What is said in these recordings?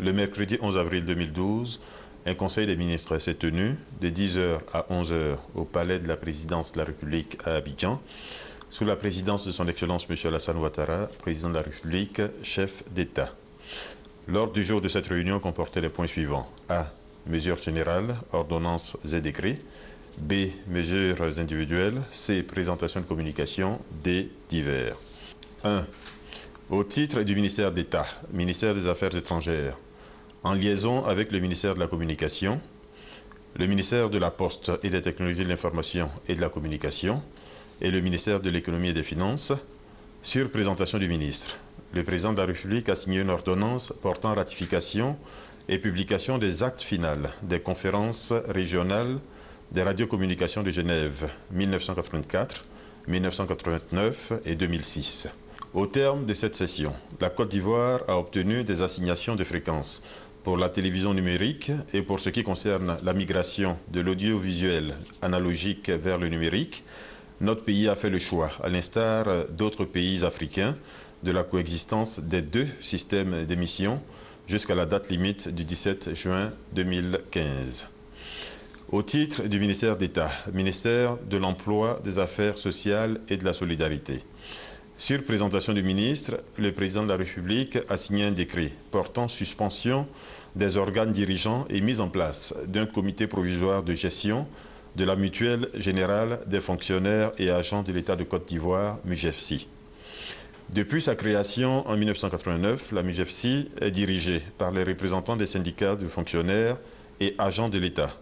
Le mercredi 11 avril 2012, un conseil des ministres s'est tenu de 10h à 11h au palais de la présidence de la République à Abidjan, sous la présidence de son Excellence M. Alassane Ouattara, président de la République, chef d'État. L'ordre du jour de cette réunion comportait les points suivants. A. Mesures générales, ordonnances et décrets. B. Mesures individuelles. C. Présentation de communication. D. Divers. 1. Au titre du ministère d'État, ministère des Affaires étrangères, en liaison avec le ministère de la Communication, le ministère de la Poste et des Technologies de l'Information et de la Communication et le ministère de l'Économie et des Finances, sur présentation du ministre, le président de la République a signé une ordonnance portant ratification et publication des actes finaux des conférences régionales des radiocommunications de Genève 1984, 1989 et 2006. Au terme de cette session, la Côte d'Ivoire a obtenu des assignations de fréquences pour la télévision numérique et pour ce qui concerne la migration de l'audiovisuel analogique vers le numérique. Notre pays a fait le choix, à l'instar d'autres pays africains, de la coexistence des deux systèmes d'émission jusqu'à la date limite du 17 juin 2015. Au titre du ministère d'État, ministère de l'Emploi, des Affaires sociales et de la Solidarité. Sur présentation du ministre, le président de la République a signé un décret portant suspension des organes dirigeants et mise en place d'un comité provisoire de gestion de la Mutuelle Générale des Fonctionnaires et Agents de l'État de Côte d'Ivoire, MUGEFSI. Depuis sa création en 1989, la MUGEFSI est dirigée par les représentants des syndicats de fonctionnaires et agents de l'État,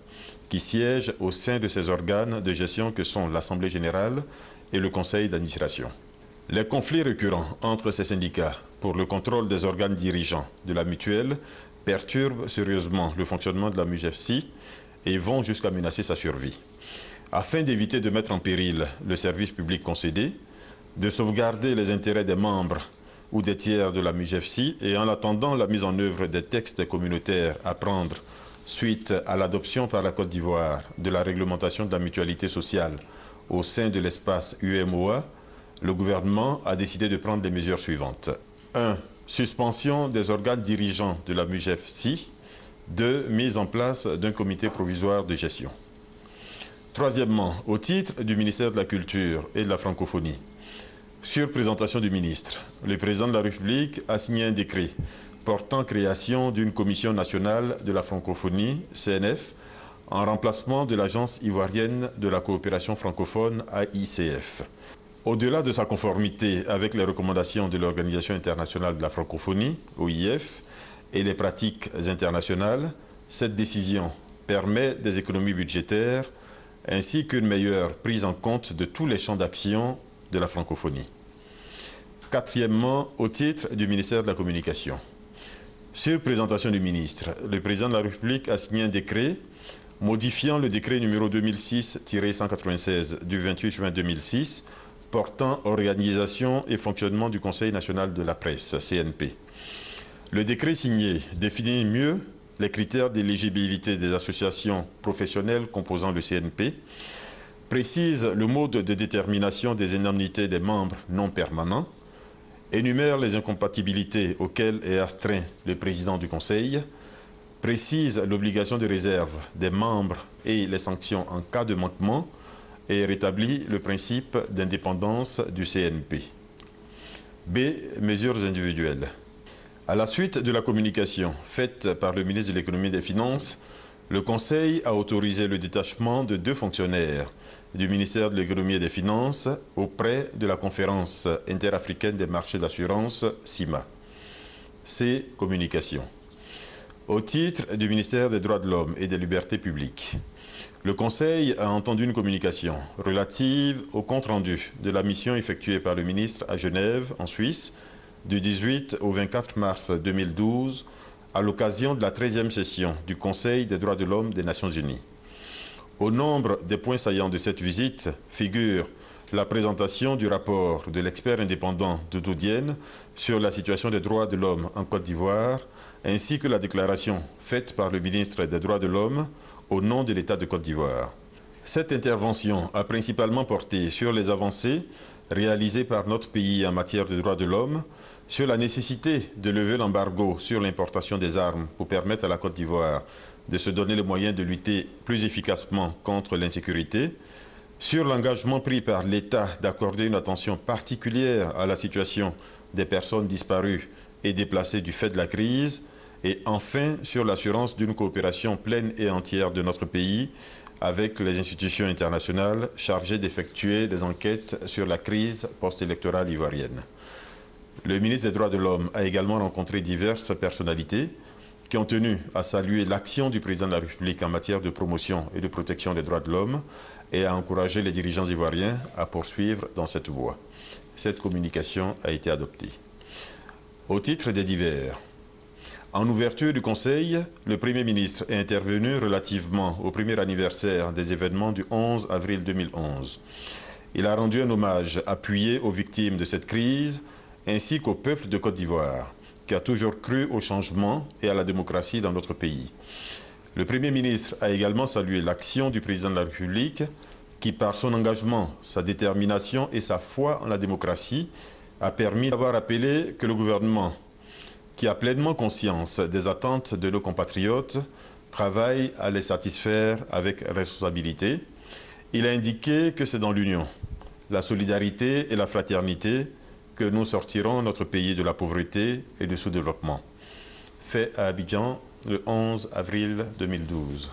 qui siègent au sein de ces organes de gestion que sont l'Assemblée générale et le Conseil d'administration. Les conflits récurrents entre ces syndicats pour le contrôle des organes dirigeants de la mutuelle perturbent sérieusement le fonctionnement de la MUGEFSI et vont jusqu'à menacer sa survie. Afin d'éviter de mettre en péril le service public concédé, de sauvegarder les intérêts des membres ou des tiers de la MUGEFSI et en attendant la mise en œuvre des textes communautaires à prendre suite à l'adoption par la Côte d'Ivoire de la réglementation de la mutualité sociale au sein de l'espace UEMOA, le gouvernement a décidé de prendre les mesures suivantes. 1. Suspension des organes dirigeants de la MUGEFSI. 2. Mise en place d'un comité provisoire de gestion. Troisièmement, au titre du ministère de la Culture et de la Francophonie, sur présentation du ministre, le président de la République a signé un décret portant création d'une commission nationale de la francophonie, CNF, en remplacement de l'Agence ivoirienne de la coopération francophone, AICF. Au-delà de sa conformité avec les recommandations de l'Organisation internationale de la francophonie, OIF, et les pratiques internationales, cette décision permet des économies budgétaires ainsi qu'une meilleure prise en compte de tous les champs d'action de la francophonie. Quatrièmement, au titre du ministère de la Communication. Sur présentation du ministre, le président de la République a signé un décret modifiant le décret numéro 2006-196 du 28 juin 2006 portant organisation et fonctionnement du Conseil national de la presse, CNP. Le décret signé définit mieux les critères d'éligibilité des associations professionnelles composant le CNP, précise le mode de détermination des indemnités des membres non permanents, énumère les incompatibilités auxquelles est astreint le président du Conseil, précise l'obligation de réserve des membres et les sanctions en cas de manquement et rétablit le principe d'indépendance du CNP. B. Mesures individuelles. À la suite de la communication faite par le ministre de l'Économie et des Finances, le Conseil a autorisé le détachement de 2 fonctionnaires du ministère de l'Économie et des Finances auprès de la Conférence interafricaine des marchés d'assurance, CIMA. C. Communication. Au titre du ministère des Droits de l'Homme et des Libertés publiques, le Conseil a entendu une communication relative au compte-rendu de la mission effectuée par le ministre à Genève, en Suisse, du 18 au 24 mars 2012, à l'occasion de la 13e session du Conseil des droits de l'homme des Nations Unies. Au nombre des points saillants de cette visite figure la présentation du rapport de l'expert indépendant Doudou Diène sur la situation des droits de l'homme en Côte d'Ivoire, ainsi que la déclaration faite par le ministre des Droits de l'Homme au nom de l'État de Côte d'Ivoire. Cette intervention a principalement porté sur les avancées réalisées par notre pays en matière de droits de l'homme, sur la nécessité de lever l'embargo sur l'importation des armes pour permettre à la Côte d'Ivoire de se donner les moyens de lutter plus efficacement contre l'insécurité, sur l'engagement pris par l'État d'accorder une attention particulière à la situation des personnes disparues et déplacées du fait de la crise, et enfin sur l'assurance d'une coopération pleine et entière de notre pays avec les institutions internationales chargées d'effectuer des enquêtes sur la crise post-électorale ivoirienne. Le ministre des Droits de l'Homme a également rencontré diverses personnalités qui ont tenu à saluer l'action du président de la République en matière de promotion et de protection des droits de l'homme et à encourager les dirigeants ivoiriens à poursuivre dans cette voie. Cette communication a été adoptée. Au titre des divers, en ouverture du Conseil, le Premier ministre est intervenu relativement au premier anniversaire des événements du 11 avril 2011. Il a rendu un hommage appuyé aux victimes de cette crise ainsi qu'au peuple de Côte d'Ivoire, qui a toujours cru au changement et à la démocratie dans notre pays. Le Premier ministre a également salué l'action du président de la République qui, par son engagement, sa détermination et sa foi en la démocratie, a permis d'avoir rappelé que le gouvernement, qui a pleinement conscience des attentes de nos compatriotes, travaille à les satisfaire avec responsabilité. Il a indiqué que c'est dans l'union, la solidarité et la fraternité que nous sortirons notre pays de la pauvreté et du sous-développement. Fait à Abidjan le 11 avril 2012.